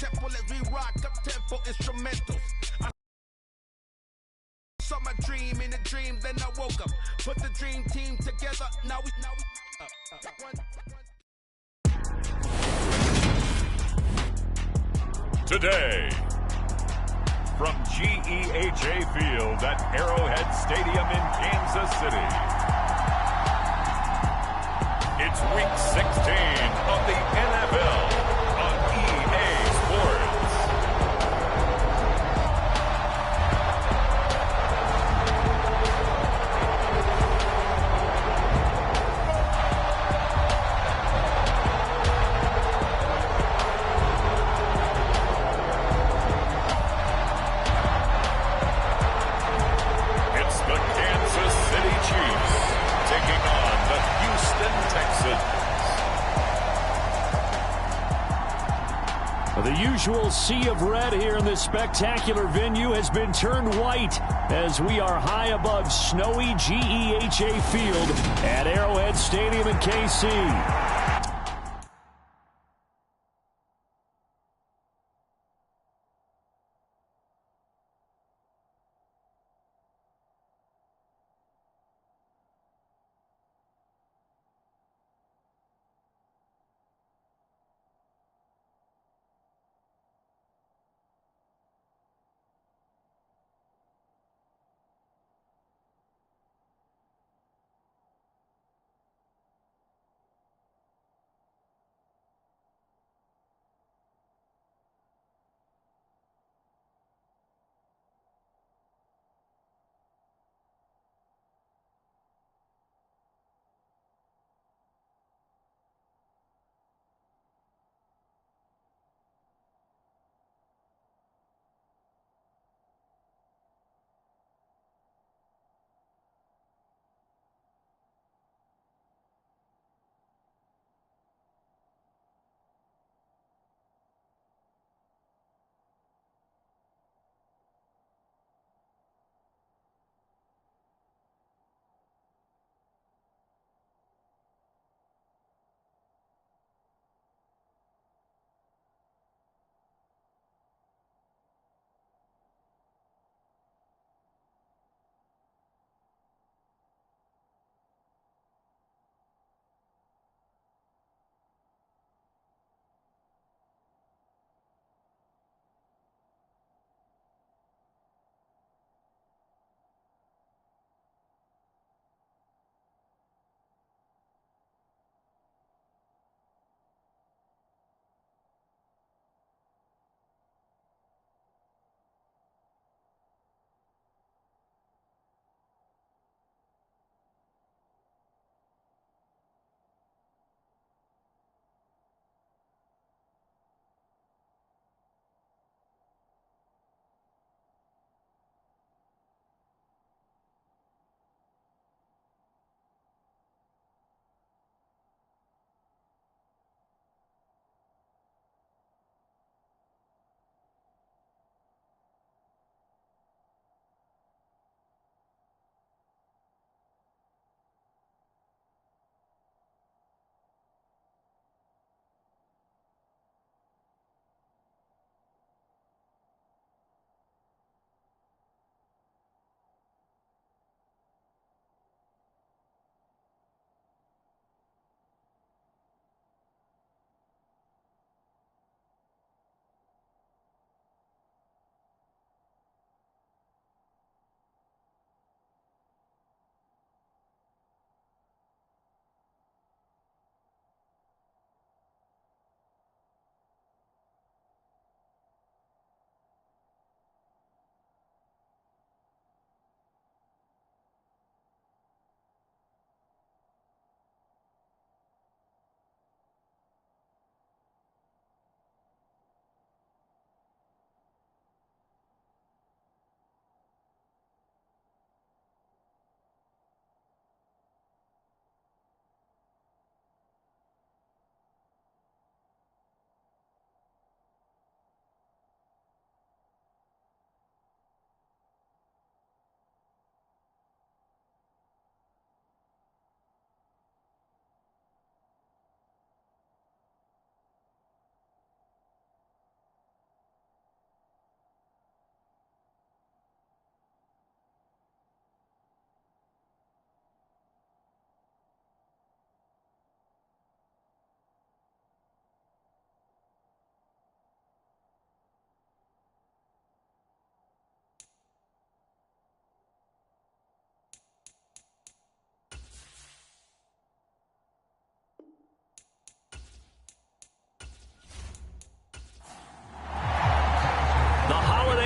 temple as we rock up tempo instrumentals. I saw my dream in a dream, then I woke up. Put the dream team together. Now we Today, from GEHA Field at Arrowhead Stadium in Kansas City, it's Week 16 of the NFL on EA Sports. It's the Kansas City Chiefs taking on the Houston Texans. The usual sea of red here in this spectacular venue has been turned white as we are high above snowy GEHA Field at Arrowhead Stadium in KC.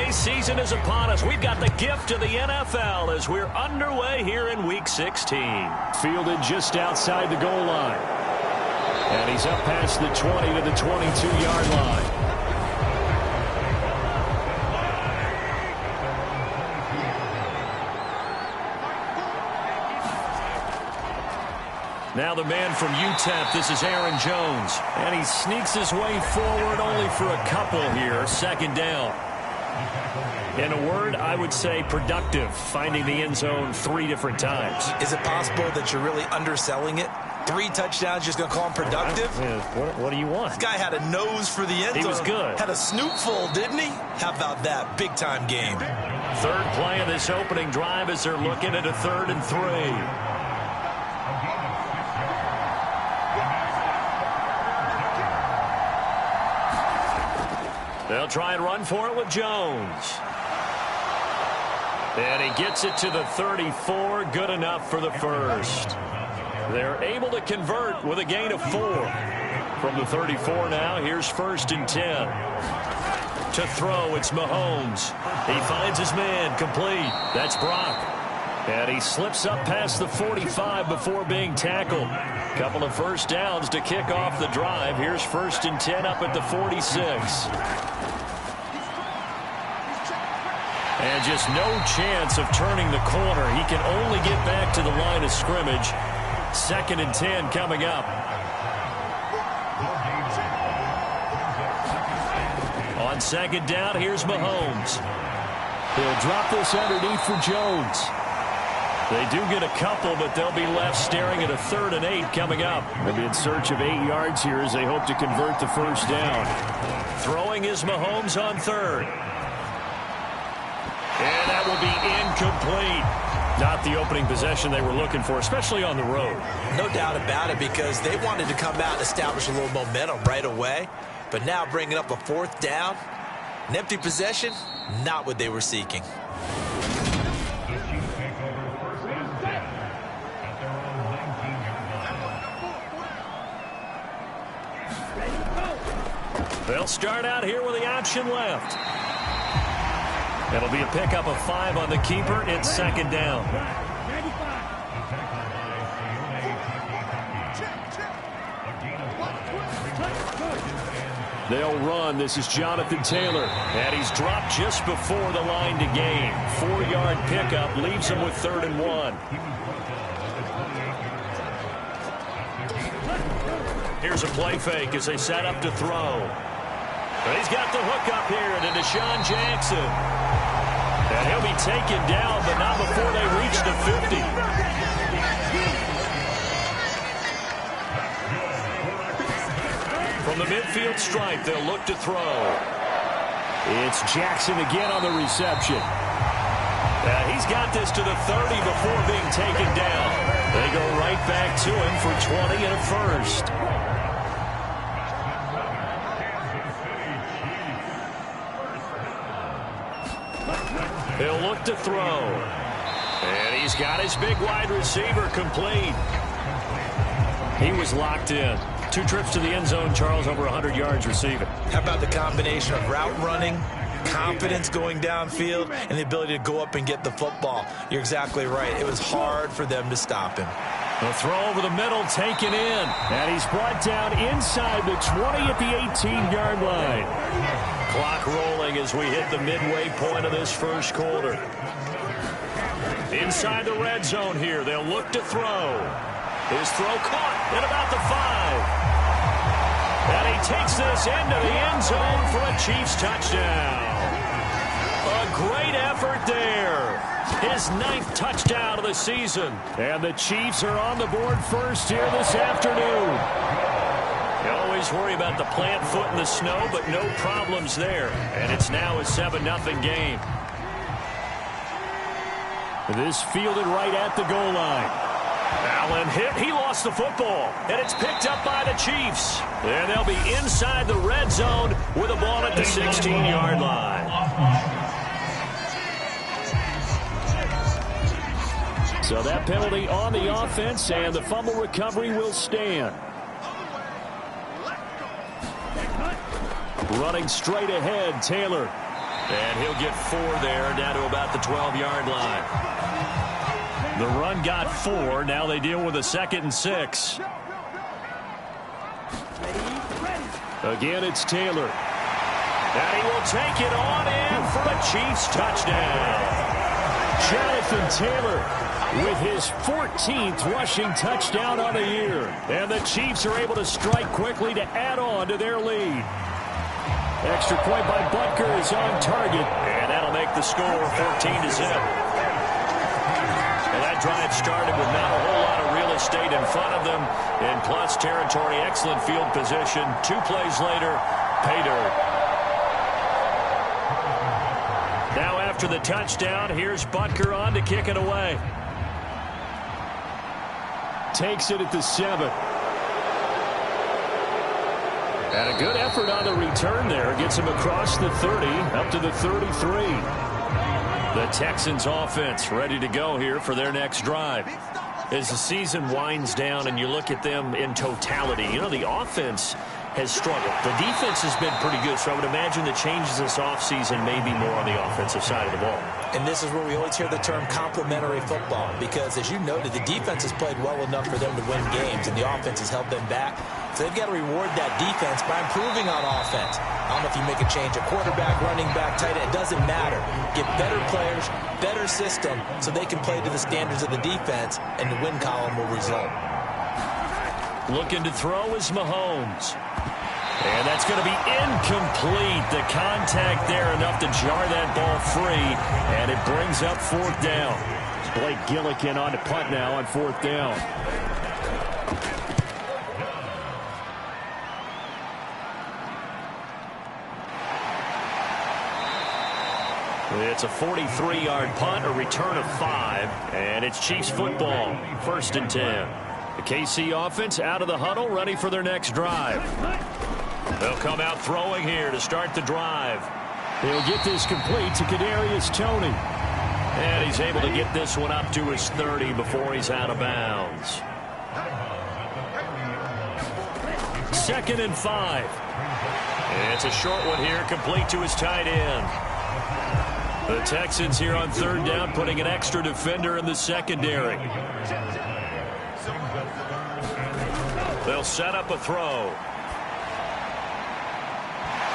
NBA season is upon us. We've got the gift of the NFL as we're underway here in Week 16. Fielded just outside the goal line. And he's up past the 20 to the 22-yard line. Now the man from UTEP, this is Aaron Jones. And he sneaks his way forward only for a couple here. Second down. In a word, I would say productive, finding the end zone 3 different times. Is it possible that you're really underselling it? 3 touchdowns, just going to call him productive? What do you want? This guy had a nose for the end zone. He was good. Had a snootful, didn't he? How about that? Big-time game. Third play of this opening drive as they're looking at a 3rd and 3. They'll try and run for it with Jones. And he gets it to the 34. Good enough for the first. They're able to convert with a gain of 4. From the 34 now, here's 1st and 10. To throw, it's Mahomes. He finds his man, complete. That's Brock. And he slips up past the 45 before being tackled. Couple of first downs to kick off the drive. Here's 1st and 10 up at the 46. And just no chance of turning the corner. He can only get back to the line of scrimmage. 2nd and 10 coming up. On 2nd down, here's Mahomes. He'll drop this underneath for Jones. They do get a couple, but they'll be left staring at a 3rd and 8 coming up. They'll be in search of 8 yards here as they hope to convert the first down. Throwing is Mahomes on 3rd. And that will be incomplete. Not the opening possession they were looking for, especially on the road. No doubt about it, because they wanted to come out and establish a little momentum right away. But now bringing up a 4th down, an empty possession, not what they were seeking. They'll start out here with the option left. It'll be a pickup of 5 on the keeper. It's 2nd down. They'll run. This is Jonathan Taylor. And he's dropped just before the line to gain. 4-yard pickup leaves him with 3rd and 1. Here's a play fake as they set up to throw. But he's got the hook up here to Deshaun Jackson. And he'll be taken down, but not before they reach the 50. From the midfield stripe, they'll look to throw. It's Jackson again on the reception. He's got this to the 30 before being taken down. They go right back to him for 20 and a first. He'll look to throw. And he's got his big wide receiver complete. He was locked in. 2 trips to the end zone, Charles, over 100 yards receiving. How about the combination of route running, confidence going downfield, and the ability to go up and get the football? You're exactly right. It was hard for them to stop him. The throw over the middle, taken in. And he's brought down inside the 20 at the 18-yard line. Clock rolling as we hit the midway point of this first quarter. Inside the red zone here, they'll look to throw. His throw caught at about the 5. And he takes this into the end zone for a Chiefs touchdown. A great effort there. His 9th touchdown of the season. And the Chiefs are on the board first here this afternoon. You always worry about the plant foot in the snow, but no problems there. And it's now a 7-0 game. This fielded right at the goal line. Allen hit. He lost the football. And it's picked up by the Chiefs. And they'll be inside the red zone with a ball at the 16-yard line. So that penalty on the offense, and the fumble recovery will stand. Running straight ahead, Taylor. And he'll get 4 there, down to about the 12-yard line. The run got 4. Now they deal with a 2nd and 6. Again, it's Taylor. And he will take it on in for a Chiefs touchdown. Jonathan Taylor with his 14th rushing touchdown on the year. And the Chiefs are able to strike quickly to add on to their lead. Extra point by Butker is on target. And that'll make the score 14-0. Well, that drive started with not a whole lot of real estate in front of them. In plus territory, excellent field position. 2 plays later, pay dirt. Now after the touchdown, here's Butker on to kick it away. Takes it at the 7. And a good effort on the return there. Gets him across the 30, up to the 33. The Texans offense ready to go here for their next drive. As the season winds down and you look at them in totality, you know, the offense has struggled. The defense has been pretty good, so I would imagine the changes this offseason may be more on the offensive side of the ball. And this is where we always hear the term complementary football, because as you noted, the defense has played well enough for them to win games, and the offense has held them back. So they've got to reward that defense by improving on offense. I don't know if you make a change at quarterback, running back, tight end. It doesn't matter. Get better players, better system, so they can play to the standards of the defense, and the win column will result. Looking to throw is Mahomes. And that's going to be incomplete. The contact there enough to jar that ball free, and it brings up 4th down. Blake Gillikin on to punt now on 4th down. It's a 43-yard punt, a return of 5, and it's Chiefs football, 1st and 10. The KC offense out of the huddle, ready for their next drive. They'll come out throwing here to start the drive. He'll get this complete to Kadarius Toney. And he's able to get this one up to his 30 before he's out of bounds. 2nd and 5. It's a short one here, complete to his tight end. The Texans here on 3rd down, putting an extra defender in the secondary. They'll set up a throw.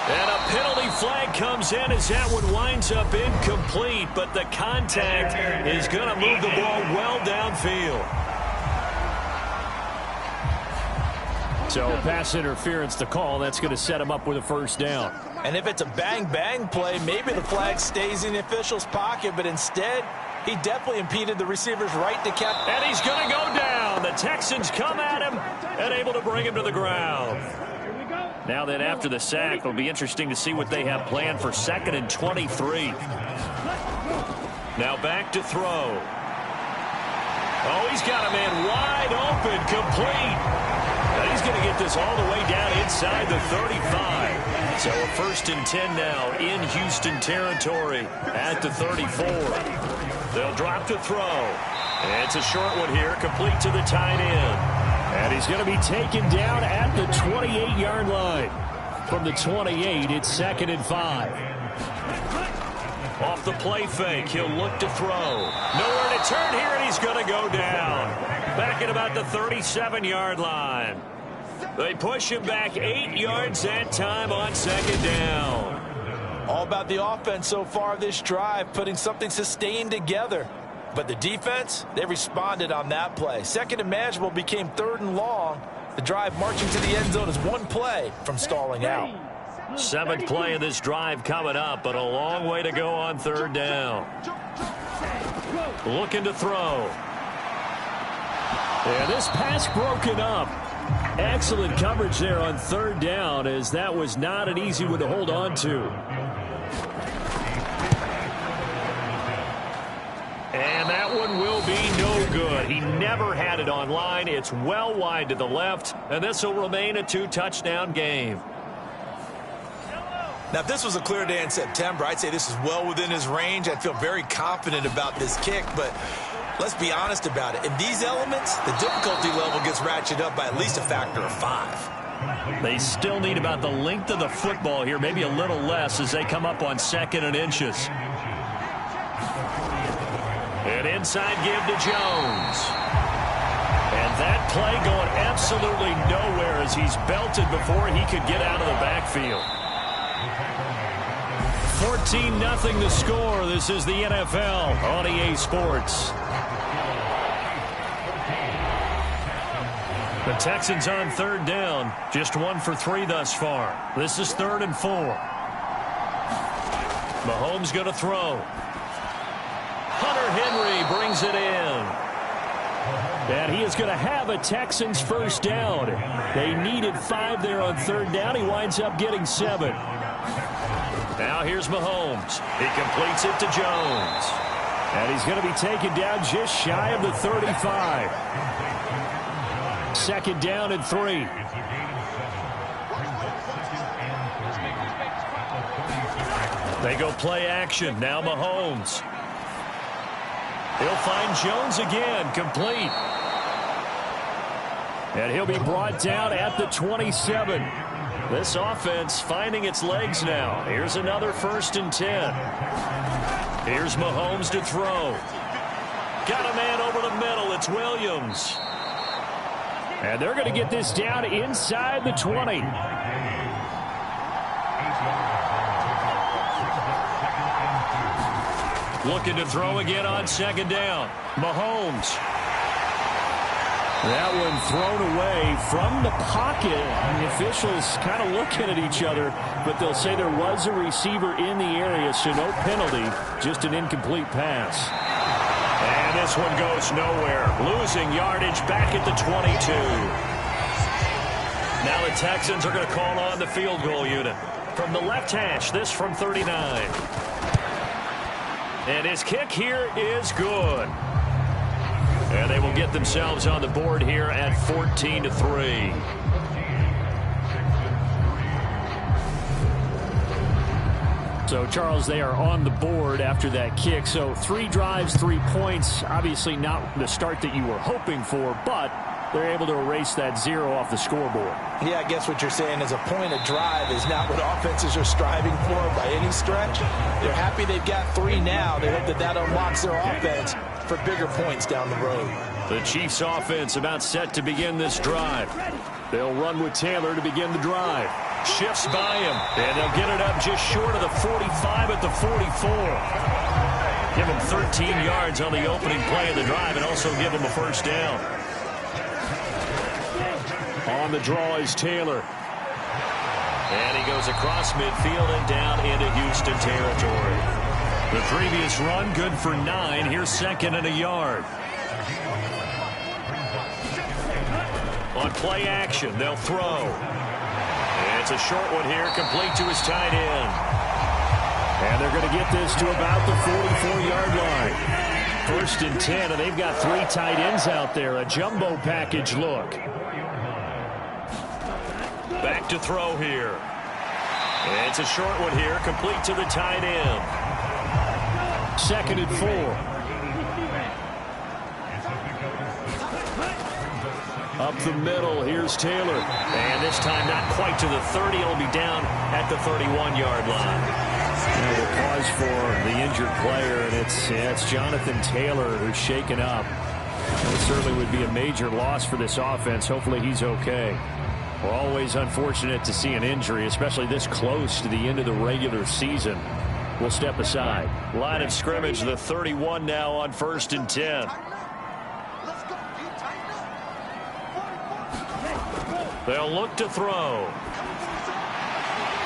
And a penalty flag comes in as that one winds up incomplete, but the contact is going to move the ball well downfield. So pass interference to call. That's going to set him up with a 1st down. And if it's a bang-bang play, maybe the flag stays in the official's pocket, but instead, he definitely impeded the receiver's right to catch. And he's going to go down. The Texans come at him and able to bring him to the ground. Now then, after the sack, it'll be interesting to see what they have planned for 2nd and 23. Now back to throw. Oh, he's got a man wide open, complete. And he's going to get this all the way down inside the 35. So a 1st and 10 now in Houston territory at the 34. They'll drop to throw. And it's a short one here, complete to the tight end. And he's going to be taken down at the 28-yard line. From the 28, it's 2nd and 5. Off the play fake, he'll look to throw. Nowhere to turn here, and he's going to go down. Back at about the 37-yard line. They push him back 8 yards that time on 2nd down. All about the offense so far this drive, putting something sustained together. But the defense, they responded on that play. 2nd and manageable became 3rd and long. The drive marching to the end zone is 1 play from stalling out. 7th play of this drive coming up, but a long way to go on 3rd down. Looking to throw. And this pass broken up. Excellent coverage there on 3rd down, as that was not an easy one to hold on to. And that one will be no good. He never had it on line. It's well wide to the left, and this will remain a 2-touchdown game. Now, if this was a clear day in September, I'd say this is well within his range. I'd feel very confident about this kick, but let's be honest about it. In these elements, the difficulty level gets ratcheted up by at least a factor of 5. They still need about the length of the football here, maybe a little less as they come up on 2nd and inches. An inside give to Jones. And that play going absolutely nowhere as he's belted before he could get out of the backfield. 14-0 the score. This is the NFL on EA Sports. The Texans on 3rd down. Just 1 for 3 thus far. This is 3rd and 4. Mahomes going to throw. Hunter Henry brings it in. And he is going to have a Texans first down. They needed 5 there on 3rd down. He winds up getting 7. Now here's Mahomes. He completes it to Jones. And he's going to be taken down just shy of the 35. 2nd down and 3. They go play action. Now Mahomes. He'll find Jones again. Complete. And he'll be brought down at the 27. This offense finding its legs now. Here's another 1st and 10. Here's Mahomes to throw. Got a man over the middle. It's Williams. And they're going to get this down inside the 20. Looking to throw again on 2nd down. Mahomes. That one thrown away from the pocket. And the officials kind of looking at each other, but they'll say there was a receiver in the area, so no penalty, just an incomplete pass. And this one goes nowhere. Losing yardage back at the 22. Now the Texans are going to call on the field goal unit. From the left hash, this from 39. And his kick here is good. And they will get themselves on the board here at 14-3. So, Charles, they are on the board after that kick. So 3 drives, 3 points. Obviously not the start that you were hoping for, but they're able to erase that 0 off the scoreboard. Yeah, I guess what you're saying is a point of drive is not what offenses are striving for by any stretch. They're happy they've got 3 now. They hope that that unlocks their offense for bigger points down the road. The Chiefs offense about set to begin this drive. They'll run with Taylor to begin the drive. Shifts by him, and they'll get it up just short of the 45 at the 44. Give him 13 yards on the opening play of the drive and also give him a first down. On the draw is Taylor. And he goes across midfield and down into Houston territory. The previous run good for 9. Here's 2nd and a yard. On play action, they'll throw. It's a short one here, complete to his tight end. And they're going to get this to about the 44-yard line. 1st and 10, and they've got 3 tight ends out there. A jumbo package look. Back to throw here. And it's a short one here, complete to the tight end. 2nd and 4. Up the middle, here's Taylor. And this time not quite to the 30. It'll be down at the 31-yard line. And we'll pause for the injured player, and it's Jonathan Taylor who's shaken up. It certainly would be a major loss for this offense. Hopefully he's okay. We're always unfortunate to see an injury, especially this close to the end of the regular season. We'll step aside. Line of scrimmage, the 31 now on 1st and 10. They'll look to throw.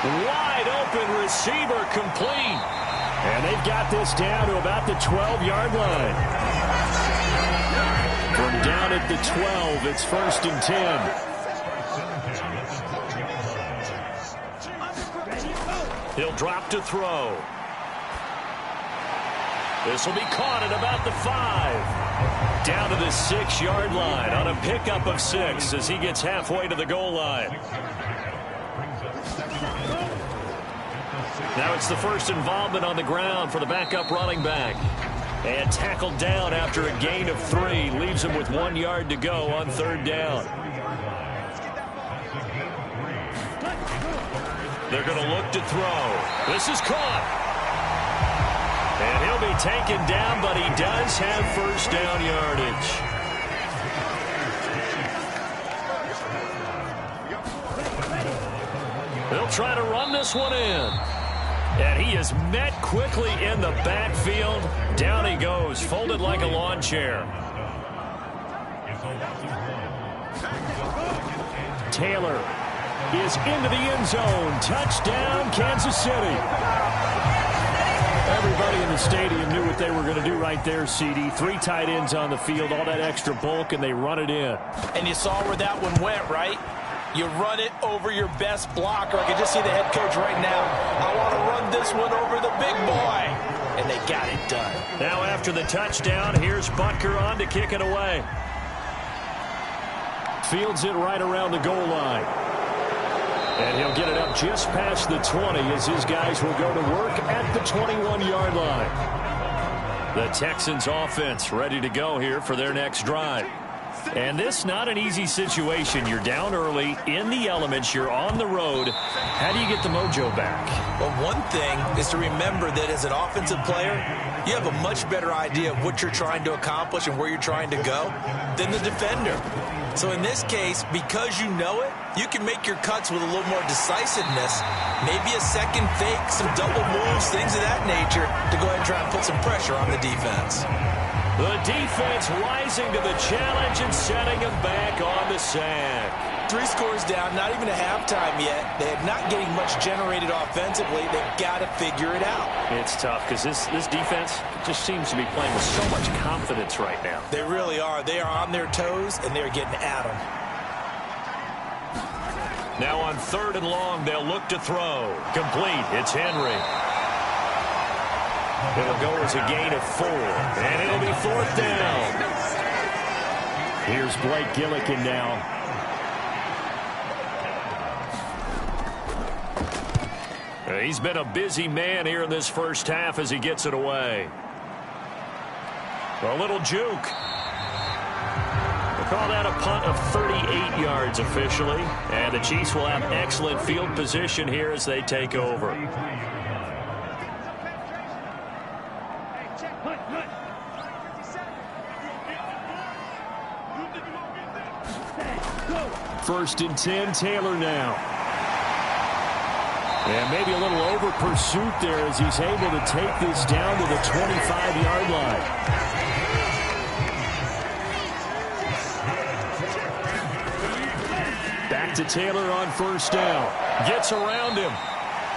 Wide open receiver complete. And they've got this down to about the 12-yard line. From down at the 12, it's 1st and 10. He'll drop to throw. This will be caught at about the 5. Down to the 6-yard line on a pickup of 6 as he gets halfway to the goal line. Now it's the first involvement on the ground for the backup running back. And tackled down after a gain of 3. Leaves him with 1 yard to go on 3rd down. They're going to look to throw. This is caught. And he'll be taken down, but he does have first down yardage. They'll try to run this one in. And he is met quickly in the backfield. Down he goes, folded like a lawn chair. Taylor is into the end zone. Touchdown, Kansas City. Everybody in the stadium knew what they were going to do right there, CD. 3 tight ends on the field, all that extra bulk, and they run it in. And you saw where that one went, right? You run it over your best blocker. I can just see the head coach right now. I want to run this one over the big boy. And they got it done. Now after the touchdown, here's Butker on to kick it away. Fields it right around the goal line. And he'll get it up just past the 20 as his guys will go to work at the 21-yard line. The Texans offense ready to go here for their next drive. And this not an easy situation. You're down early, in the elements, you're on the road. How do you get the mojo back? Well, one thing is to remember that as an offensive player, you have a much better idea of what you're trying to accomplish and where you're trying to go than the defender. So in this case, because you know it, you can make your cuts with a little more decisiveness. Maybe a second fake, some double moves, things of that nature to go ahead and try and put some pressure on the defense. The defense rising to the challenge and setting him back on the sack. 3 scores down, not even a halftime yet. They're not getting much generated offensively. They've got to figure it out. It's tough because this defense just seems to be playing with so much confidence right now. They really are. They are on their toes, and they're getting at them. Now on 3rd and long, they'll look to throw. Complete. It's Henry. It'll go as a gain of 4, and it'll be 4th down. Here's Blake Gillikin now. He's been a busy man here in this first half as he gets it away. A little juke. We'll call that a punt of 38 yards officially, and the Chiefs will have excellent field position here as they take over. First and 10, Taylor now. And maybe a little over pursuit there as he's able to take this down to the 25-yard line. Back to Taylor on 1st down. Gets around him.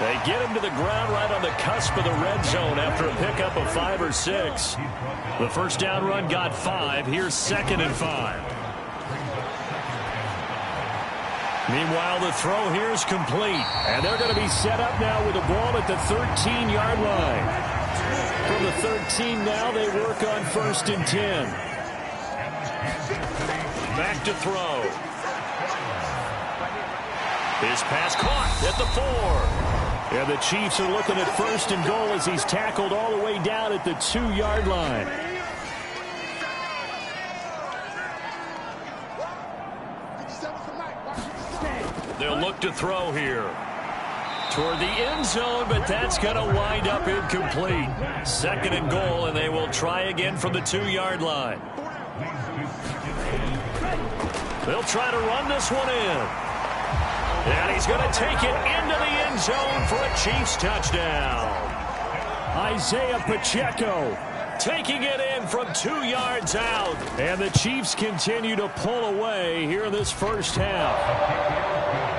They get him to the ground right on the cusp of the red zone after a pickup of 5 or 6. The first down run got 5. Here's 2nd and 5. Meanwhile, the throw here is complete. And they're going to be set up now with the ball at the 13-yard line. From the 13 now, they work on 1st and 10. Back to throw. His pass caught at the 4. And the Chiefs are looking at 1st and goal as he's tackled all the way down at the 2-yard line. They'll look to throw here. Toward the end zone, but that's going to wind up incomplete. 2nd and goal, and they will try again from the 2-yard line. They'll try to run this one in. And he's going to take it into the end zone for a Chiefs touchdown. Isaiah Pacheco taking it in from 2 yards out. And the Chiefs continue to pull away here in this first half.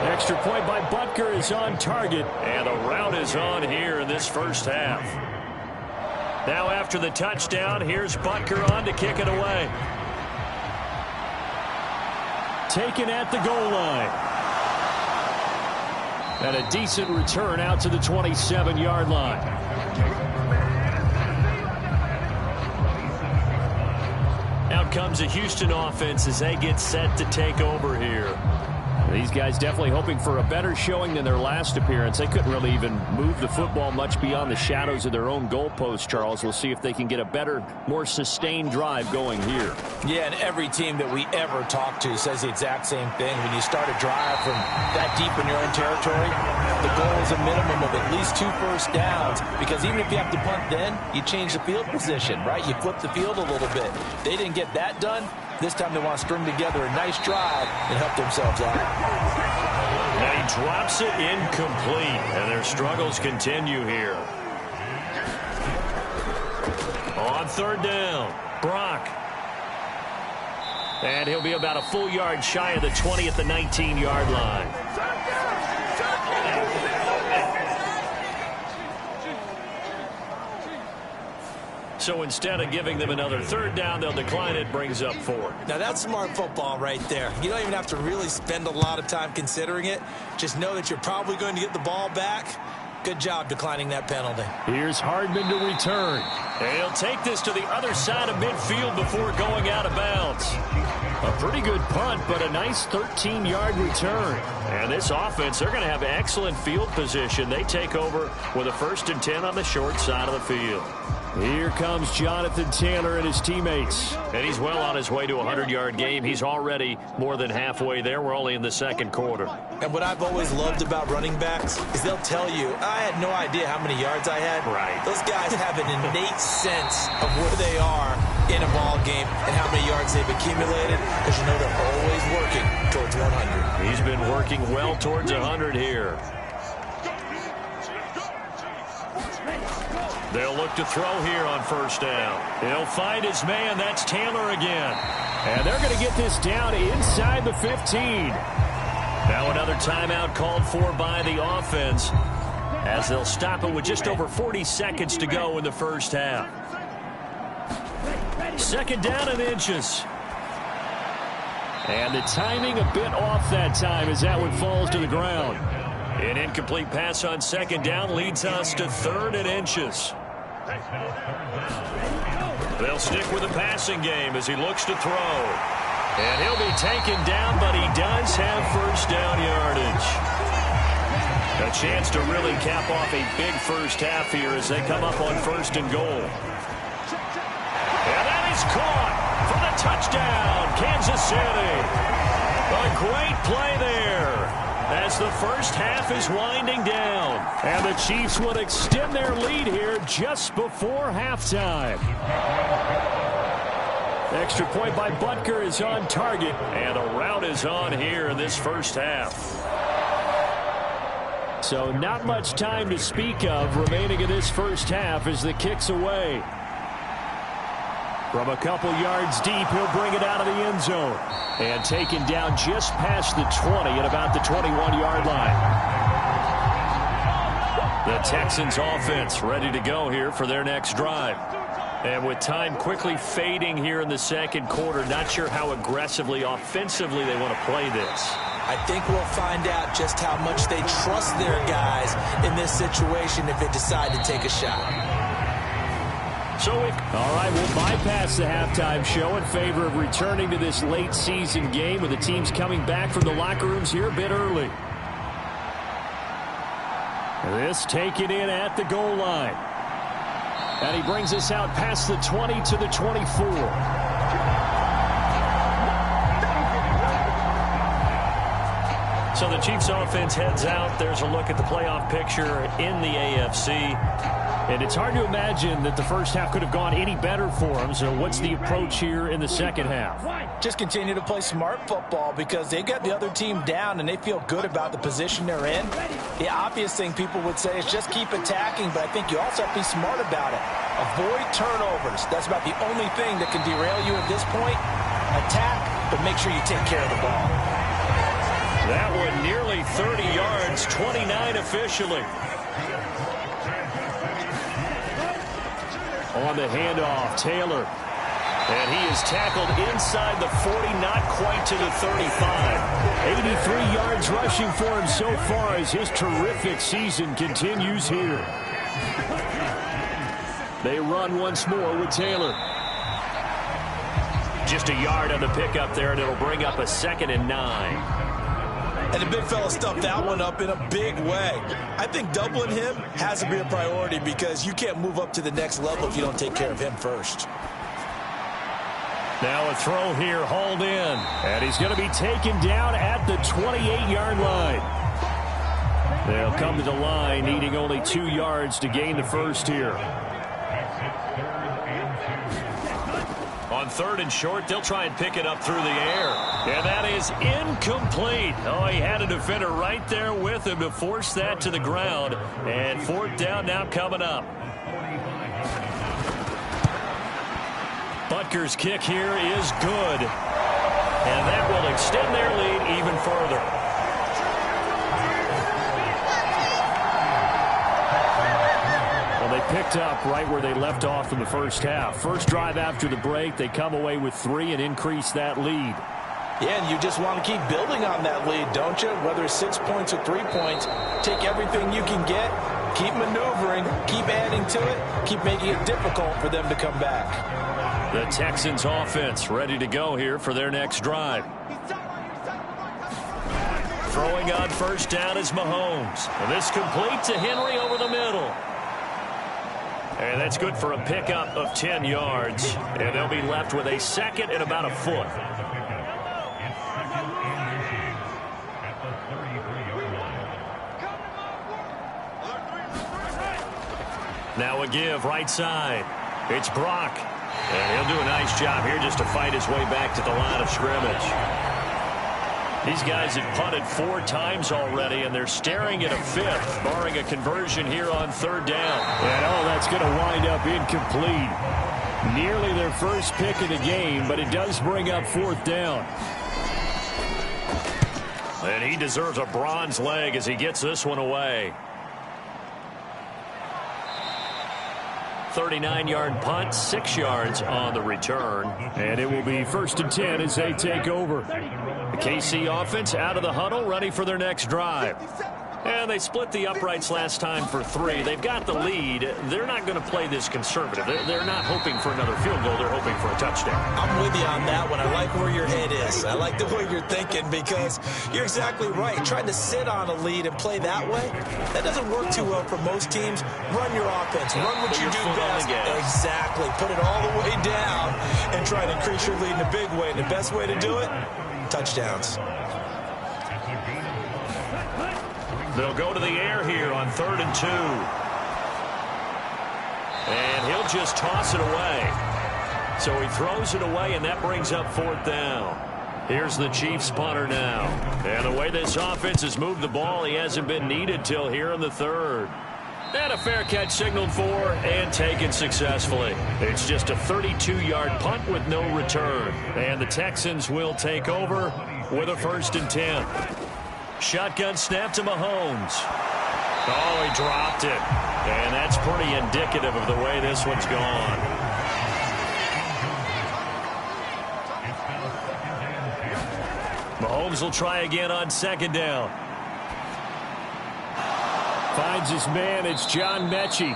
Extra point by Butker is on target. And the route is on here in this first half. Now after the touchdown, here's Butker on to kick it away. Taken at the goal line. And a decent return out to the 27-yard line. Out comes the Houston offense as they get set to take over here. These guys definitely hoping for a better showing than their last appearance. They couldn't really even move the football much beyond the shadows of their own goalpost, Charles. We'll see if they can get a better, more sustained drive going here. Yeah, and every team that we ever talk to says the exact same thing. When you start a drive from that deep in your own territory, the goal is a minimum of at least 2 first downs, because even if you have to punt then, you change the field position, right? You flip the field a little bit. They didn't get that done. This time they want to string together a nice drive and help themselves out. Now he drops it incomplete, and their struggles continue here. On third down, Brock. And he'll be about a full yard shy of the 20 at the 19-yard line. So instead of giving them another third down, they'll decline it, brings up 4. Now that's smart football right there. You don't even have to really spend a lot of time considering it. Just know that you're probably going to get the ball back. Good job declining that penalty. Here's Hardman to return. And he'll take this to the other side of midfield before going out of bounds. A pretty good punt, but a nice 13-yard return. And this offense, they're going to have excellent field position. They take over with a 1st and 10 on the short side of the field. Here comes Jonathan Taylor and his teammates. And he's well on his way to a 100-yard game. He's already more than halfway there. We're only in the 2nd quarter. And what I've always loved about running backs is they'll tell you, I had no idea how many yards I had. Right. Those guys have an innate sense of where they are in a ball game and how many yards they've accumulated, because you know they're always working towards 100. He's been working well towards 100 here. They'll look to throw here on 1st down. He'll find his man. That's Taylor again. And they're going to get this down inside the 15. Now another timeout called for by the offense, as they'll stop it with just over 40 seconds to go in the 1st half. 2nd down and inches. And the timing a bit off that time as that one falls to the ground. An incomplete pass on 2nd down leads us to 3rd and inches. They'll stick with the passing game as he looks to throw. And he'll be taken down, but he does have 1st down yardage. A chance to really cap off a big 1st half here as they come up on 1st and goal. And that is caught for the touchdown, Kansas City. A great play there as the 1st half is winding down. And the Chiefs will extend their lead here just before halftime. Extra point by Butker is on target, and a route is on here in this 1st half. So not much time to speak of remaining in this 1st half as the kick's away. From a couple yards deep, he'll bring it out of the end zone. And taken down just past the 20 at about the 21-yard line. The Texans offense ready to go here for their next drive. And with time quickly fading here in the 2nd quarter, not sure how aggressively, offensively they want to play this. I think we'll find out just how much they trust their guys in this situation if they decide to take a shot. So all right, we'll bypass the halftime show in favor of returning to this late season game with the teams coming back from the locker rooms here a bit early. This taken in at the goal line. And he brings us out past the 20 to the 24. So the Chiefs offense heads out. There's a look at the playoff picture in the AFC. And it's hard to imagine that the 1st half could have gone any better for them. So what's the approach here in the 2nd half? Just continue to play smart football because they got the other team down and they feel good about the position they're in. The obvious thing people would say is just keep attacking, but I think you also have to be smart about it. Avoid turnovers. That's about the only thing that can derail you at this point. Attack, but make sure you take care of the ball. That one nearly 30 yards, 29 officially. On the handoff, Taylor. And he is tackled inside the 40, not quite to the 35. 83 yards rushing for him so far as his terrific season continues here. They run once more with Taylor. Just a yard on the pickup there, and it'll bring up a 2nd and 9. And the big fella stuffed that one up in a big way. I think doubling him has to be a priority because you can't move up to the next level if you don't take care of him first. Now a throw here, hauled in. And he's going to be taken down at the 28-yard line. They'll come to the line, needing only 2 yards to gain the first here. On 3rd and short, they'll try and pick it up through the air. And that is incomplete. Oh, he had a defender right there with him to force that to the ground. And 4th down now coming up. Butker's kick here is good. And that will extend their lead even further. Well, they picked up right where they left off in the first half. First drive after the break, they come away with 3 and increase that lead. Yeah, and you just want to keep building on that lead, don't you? Whether it's 6 points or 3 points, take everything you can get, keep maneuvering, keep adding to it, keep making it difficult for them to come back. The Texans offense ready to go here for their next drive. Throwing on 1st down is Mahomes. And this complete to Henry over the middle. And that's good for a pickup of 10 yards. And they'll be left with a 2nd and about a foot. Now a give right side. It's Brock. And he'll do a nice job here just to fight his way back to the line of scrimmage. These guys have punted 4 times already, and they're staring at a 5th, barring a conversion here on 3rd down. And oh, that's going to wind up incomplete. Nearly their first pick of the game, but it does bring up 4th down. And he deserves a bronze leg as he gets this one away. 39-yard punt, 6 yards on the return. And it will be 1st and 10 as they take over. The KC offense out of the huddle, ready for their next drive. And they split the uprights last time for 3. They've got the lead. They're not going to play this conservative. They're not hoping for another field goal. They're hoping for a touchdown. I'm with you on that one. I like where your head is. I like the way you're thinking because you're exactly right. Trying to sit on a lead and play that way, that doesn't work too well for most teams. Run your offense. Run what you do best. Exactly. Put it all the way down and try to increase your lead in a big way. And the best way to do it, touchdowns. They'll go to the air here on 3rd and 2. And he'll just toss it away. So he throws it away, and that brings up 4th down. Here's the Chiefs punter now. And the way this offense has moved the ball, he hasn't been needed till here in the 3rd. And a fair catch signaled for and taken successfully. It's just a 32-yard punt with no return. And the Texans will take over with a 1st and 10. Shotgun snap to Mahomes. Oh, he dropped it. And that's pretty indicative of the way this one's gone. Mahomes will try again on 2nd down. Finds his man. It's John Mechie.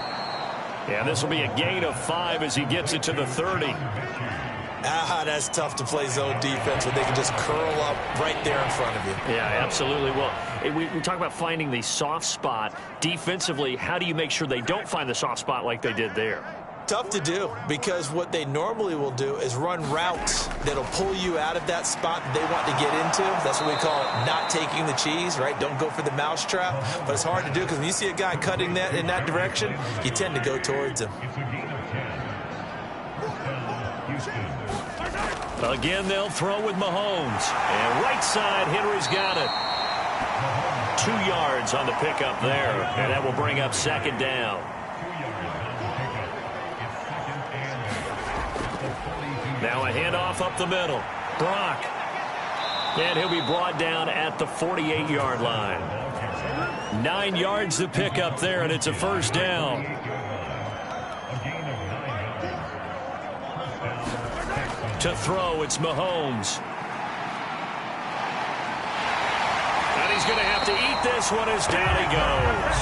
And this will be a gain of 5 as he gets it to the 30. That's tough to play zone defense when they can just curl up right there in front of you. Yeah, absolutely. Well, we talk about finding the soft spot. Defensively, how do you make sure they don't find the soft spot like they did there? Tough to do because what they normally will do is run routes that'll pull you out of that spot that they want to get into. That's what we call not taking the cheese, right? Don't go for the mousetrap. But it's hard to do because when you see a guy cutting that in that direction, you tend to go towards him. Again, they'll throw with Mahomes. And right side, Henry's got it. 2 yards on the pickup there. And that will bring up 2nd down. Now a handoff up the middle. Brock. And he'll be brought down at the 48-yard line. 9 yards to pick up there, and it's a 1st down. To throw, it's Mahomes. And he's going to have to eat this one as down he goes.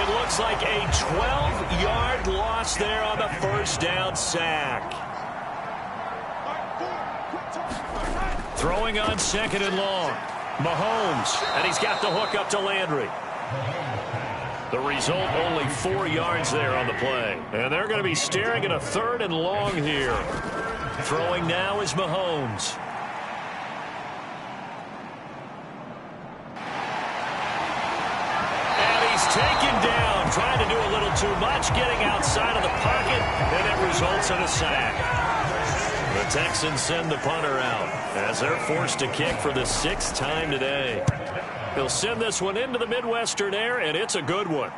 It looks like a 12-yard loss there on the 1st down sack. Throwing on 2nd and long. Mahomes, and he's got the hook up to Landry. The result, only 4 yards there on the play. And they're going to be staring at a 3rd and long here. Throwing now is Mahomes. taken down, trying to do a little too much, getting outside of the pocket, and it results in a sack. The Texans send the punter out as they're forced to kick for the 6th time today. They'll send this one into the Midwestern air, and it's a good one.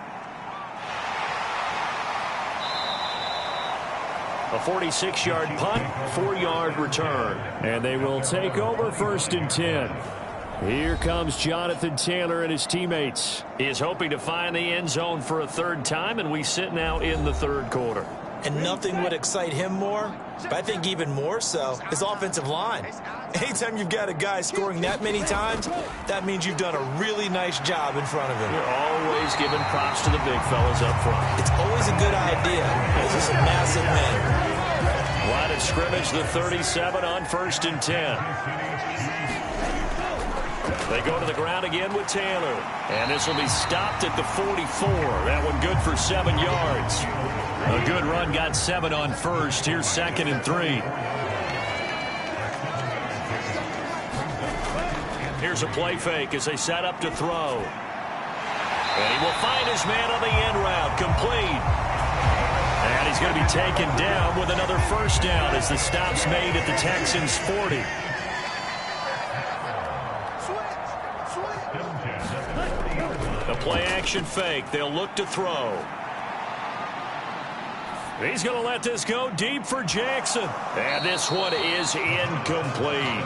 A 46-yard punt, 4-yard return. And they will take over 1st and 10. Here comes Jonathan Taylor and his teammates. He is hoping to find the end zone for a 3rd time, and we sit now in the 3rd quarter. And nothing would excite him more, but I think even more so, his offensive line. Anytime you've got a guy scoring that many times, that means you've done a really nice job in front of him. You're always giving props to the big fellas up front. It's always a good idea. Those are some massive men. Line of scrimmage, the 37 on 1st and 10. They go to the ground again with Taylor. And this will be stopped at the 44. That one good for 7 yards. A good run, got 7 on 1st. Here's 2nd and 3. Here's a play fake as they set up to throw. And he will find his man on the end route. Complete. And he's going to be taken down with another 1st down as the stop's made at the Texans' 40. The play-action fake. They'll look to throw. He's going to let this go deep for Jackson. And this one is incomplete.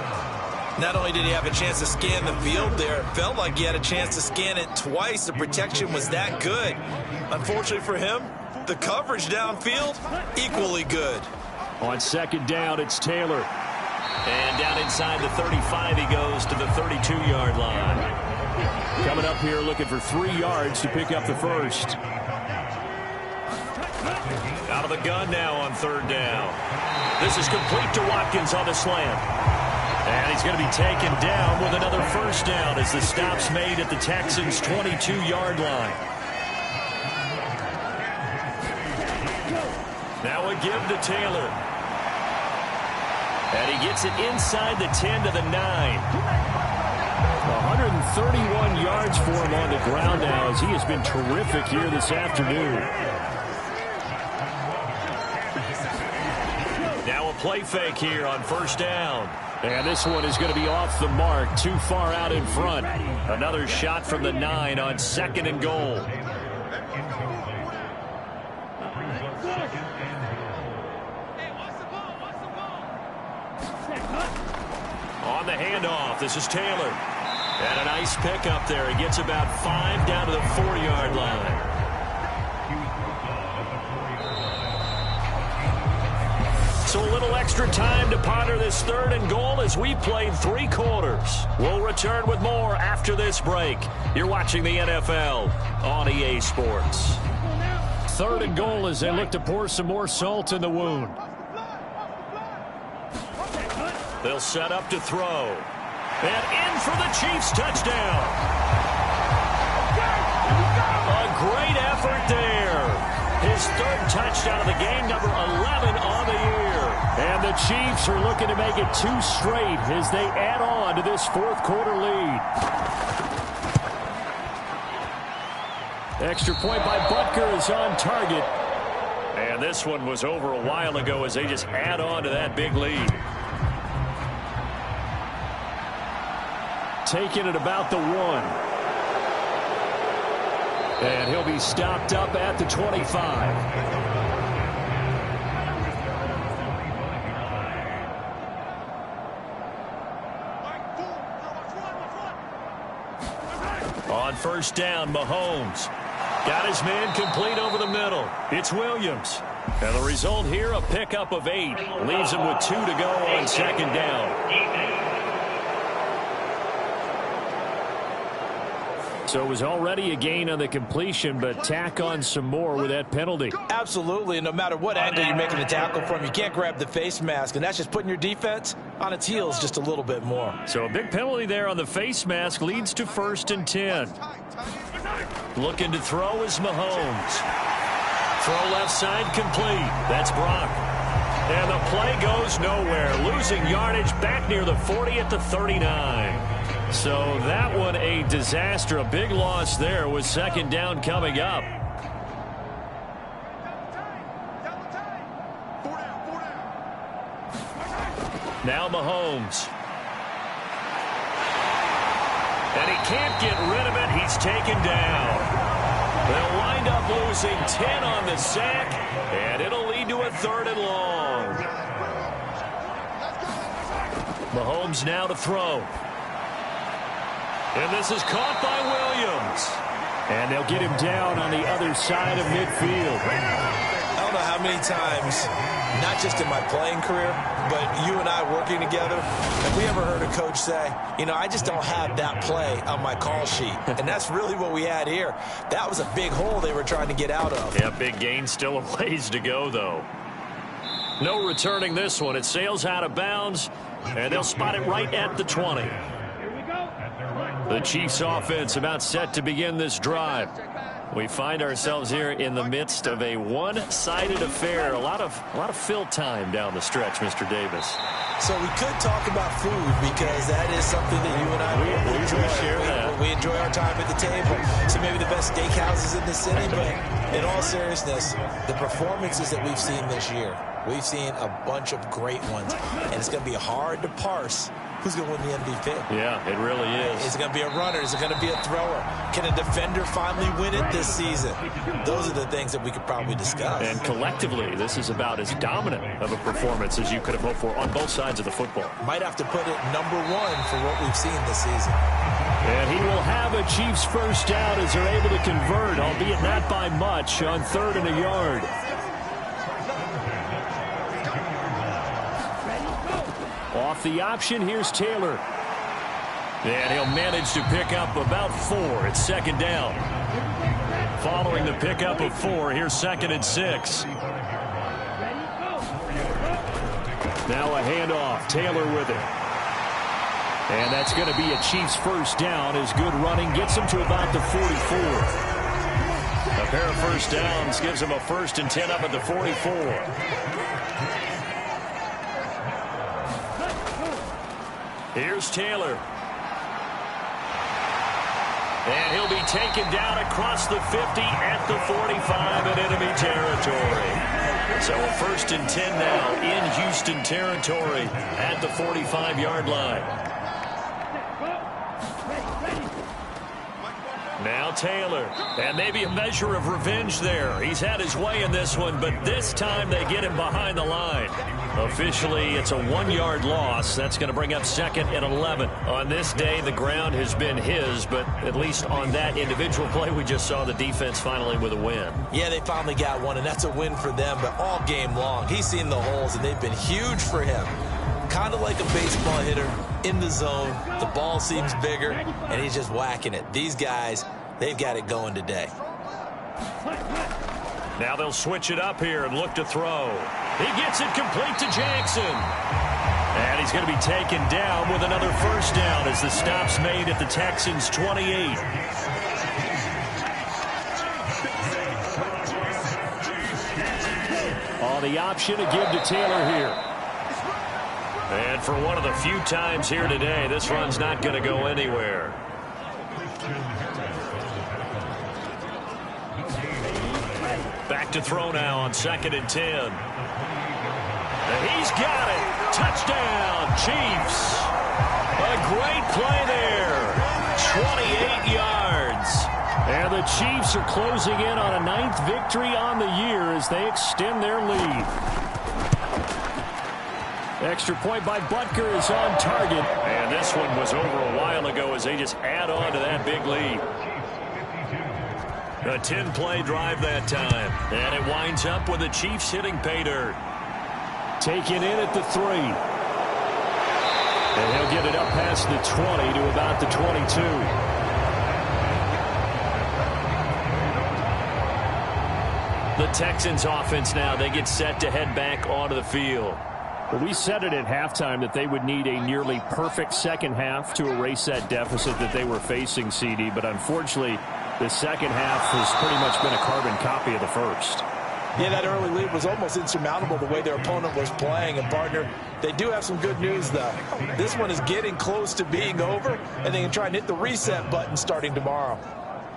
Not only did he have a chance to scan the field there, it felt like he had a chance to scan it twice. The protection was that good. Unfortunately for him, the coverage downfield, equally good. On 2nd down, it's Taylor. And down inside the 35, he goes to the 32-yard line. Coming up here looking for 3 yards to pick up the 1st. Out of the gun now on 3rd down. This is complete to Watkins on the slant. And he's going to be taken down with another 1st down as the stop's made at the Texans' 22-yard line. Now a give to Taylor. And he gets it inside the 10 to the 9. 131 yards for him on the ground now as he has been terrific here this afternoon. Now a play fake here on 1st down. And this one is going to be off the mark, too far out in front. Another shot from the 9 on 2nd and goal. On the handoff, this is Taylor. And a nice pickup there. He gets about 5 down to the 4-yard line. So a little extra time to ponder this 3rd and goal as we played 3 quarters. We'll return with more after this break. You're watching the NFL on EA Sports. 3rd and goal as they look to pour some more salt in the wound. They'll set up to throw. And in for the Chiefs touchdown. A great effort there. His 3rd touchdown of the game, number 11 on the year. And the Chiefs are looking to make it 2 straight as they add on to this 4th quarter lead. Extra point by Butker is on target. And this one was over a while ago as they just add on to that big lead. Taking it about the 1. And he'll be stopped up at the 25. On 1st down, Mahomes got his man complete over the middle. It's Williams. And the result here, a pickup of 8. Leaves him with 2 to go on 2nd down. So it was already a gain on the completion, but tack on some more with that penalty. Absolutely. No matter what angle you're making the tackle from, you can't grab the face mask, and that's just putting your defense on its heels just a little bit more. So a big penalty there on the face mask leads to 1st and 10. Looking to throw is Mahomes. Throw left side complete. That's Brock. And the play goes nowhere. Losing yardage back near the 40 at the 39. So that one a disaster, a big loss there with second down coming up. Now Mahomes. And he can't get rid of it. He's taken down. They'll wind up losing 10 on the sack, and it'll lead to a 3rd and long. Mahomes now to throw. And this is caught by Williams. And they'll get him down on the other side of midfield. I don't know how many times, not just in my playing career, but you and I working together, have we ever heard a coach say, you know, I just don't have that play on my call sheet. And that's really what we had here. That was a big hole they were trying to get out of. Yeah, big gain, still a ways to go, though. No returning this one. It sails out of bounds, and they'll spot it right at the 20. The Chiefs offense about set to begin this drive. We find ourselves here in the midst of a one-sided affair. A lot of fill time down the stretch, Mr. Davis. So we could talk about food because that is something that you and I we enjoy. We enjoy our time at the table. So maybe the best steakhouses in the city, but in all seriousness, the performances that we've seen this year, we've seen a bunch of great ones, and it's going to be hard to parse who's going to win the MVP. Yeah, it really is. Is it going to be a runner? Is it going to be a thrower? Can a defender finally win it this season? Those are the things that we could probably discuss. And collectively, this is about as dominant of a performance as you could have hoped for on both sides of the football. Might have to put it #1 for what we've seen this season. And he will have a Chiefs first down as they're able to convert, albeit not by much, on 3rd and a yard. Off the option, here's Taylor. And he'll manage to pick up about 4. It's second down. Following the pickup of 4, here's 2nd and 6. Now a handoff. Taylor with it. And that's going to be a Chiefs first down as good running gets him to about the 44. A pair of first downs gives him a 1st and 10 up at the 44. Here's Taylor. And he'll be taken down across the 50 at the 45 in enemy territory. So a 1st and 10 now in Houston territory at the 45-yard line. Now Taylor, and maybe a measure of revenge there. He's had his way in this one, but this time they get him behind the line. Officially, it's a 1-yard loss. That's going to bring up 2nd and 11. On this day, the ground has been his, but at least on that individual play, we just saw the defense finally with a win. Yeah, they finally got one, and that's a win for them, but all game long, he's seen the holes, and they've been huge for him. Kind of like a baseball hitter in the zone. The ball seems bigger, and he's just whacking it. These guys, they've got it going today. Now they'll switch it up here and look to throw. He gets it complete to Jackson. And he's going to be taken down with another first down as the stop's made at the Texans' 28. On the option, a give to Taylor here. And for one of the few times here today, this run's not going to go anywhere. Back to throw now on 2nd and 10. And he's got it. Touchdown, Chiefs. A great play there. 28 yards. And the Chiefs are closing in on a 9th victory on the year as they extend their lead. Extra point by Butker is on target. And this one was over a while ago as they just add on to that big lead. A 10-play drive that time. And it winds up with the Chiefs hitting pay dirt. Taken in at the 3. And he'll get it up past the 20 to about the 22. The Texans offense now, they get set to head back onto the field. Well, we said it at halftime that they would need a nearly perfect second half to erase that deficit that they were facing, CD. But unfortunately, the second half has pretty much been a carbon copy of the first. Yeah, that early lead was almost insurmountable the way their opponent was playing. And, partner, they do have some good news, though. This one is getting close to being over, and they can try and hit the reset button starting tomorrow.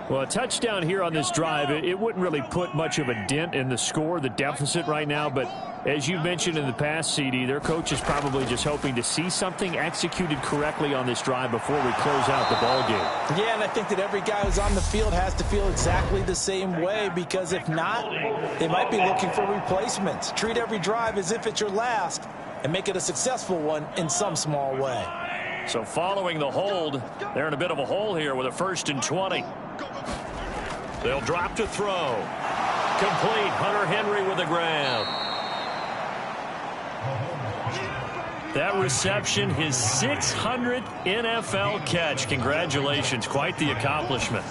Well, a touchdown here on this drive, it wouldn't really put much of a dent in the score, the deficit right now. But as you mentioned in the past, CD, their coach is probably just hoping to see something executed correctly on this drive before we close out the ball game. Yeah, and I think that every guy who's on the field has to feel exactly the same way, because if not, they might be looking for replacements. Treat every drive as if it's your last and make it a successful one in some small way. So following the hold, they're in a bit of a hole here with a 1st and 20. They'll drop to throw. Complete. Hunter Henry with the grab. That reception, his 600th NFL catch. Congratulations. Quite the accomplishment.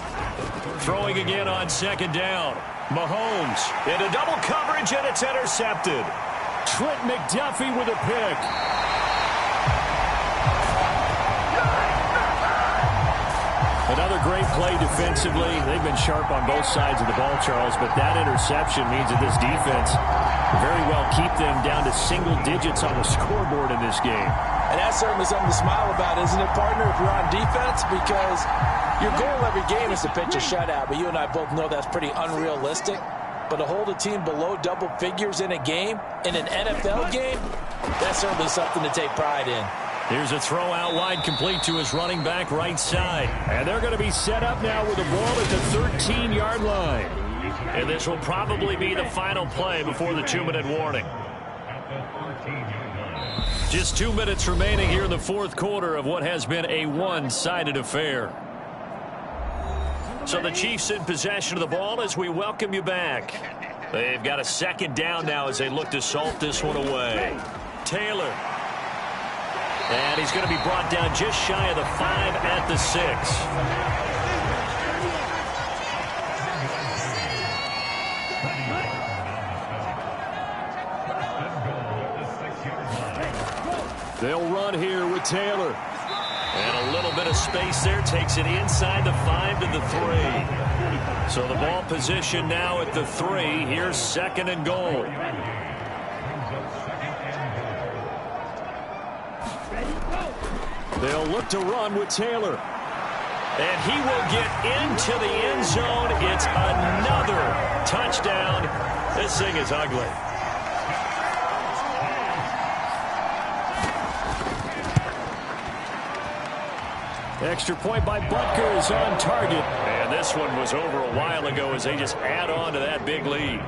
Throwing again on 2nd down. Mahomes into double coverage, and it's intercepted. Trent McDuffie with a pick. Another great play defensively. They've been sharp on both sides of the ball, Charles, but that interception means that this defense very well keep them down to single digits on the scoreboard in this game. And that's certainly something to smile about, isn't it, partner, if you're on defense? Because your goal every game is to pitch a shutout, but you and I both know that's pretty unrealistic. But to hold a team below double figures in a game, in an NFL game, that's certainly something to take pride in. Here's a throw out wide, complete to his running back right side. And they're going to be set up now with the ball at the 13-yard line. And this will probably be the final play before the 2-minute warning. Just 2 minutes remaining here in the 4th quarter of what has been a one-sided affair. So the Chiefs in possession of the ball as we welcome you back. They've got a 2nd down now as they look to salt this one away. Taylor. And he's going to be brought down just shy of the 5 at the 6. They'll run here with Taylor. And a little bit of space there. Takes it inside the 5 to the 3. So the ball position now at the 3. Here's 2nd and goal. They'll look to run with Taylor. And he will get into the end zone. It's another touchdown. This thing is ugly. Extra point by Butker is on target. And this one was over a while ago as they just add on to that big lead.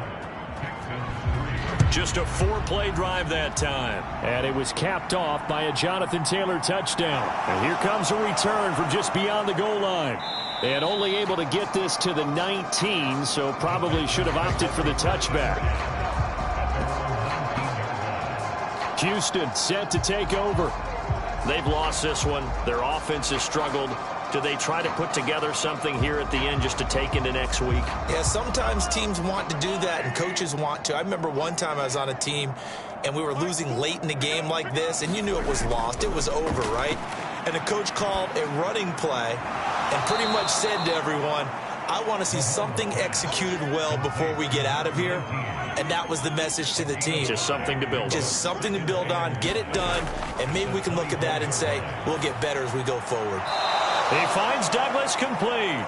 Just a 4-play drive that time. And it was capped off by a Jonathan Taylor touchdown. And here comes a return from just beyond the goal line. And only able to get this to the 19, so probably should have opted for the touchback. Houston set to take over. They've lost this one. Their offense has struggled. Do they try to put together something here at the end just to take into next week? Yeah, sometimes teams want to do that and coaches want to. I remember one time I was on a team and we were losing late in the game like this, and you knew it was lost. It was over, right? And the coach called a running play and pretty much said to everyone, I want to see something executed well before we get out of here. And that was the message to the team. Just something to build on. Just something to build on, get it done, and maybe we can look at that and say, we'll get better as we go forward. He finds Douglas complete.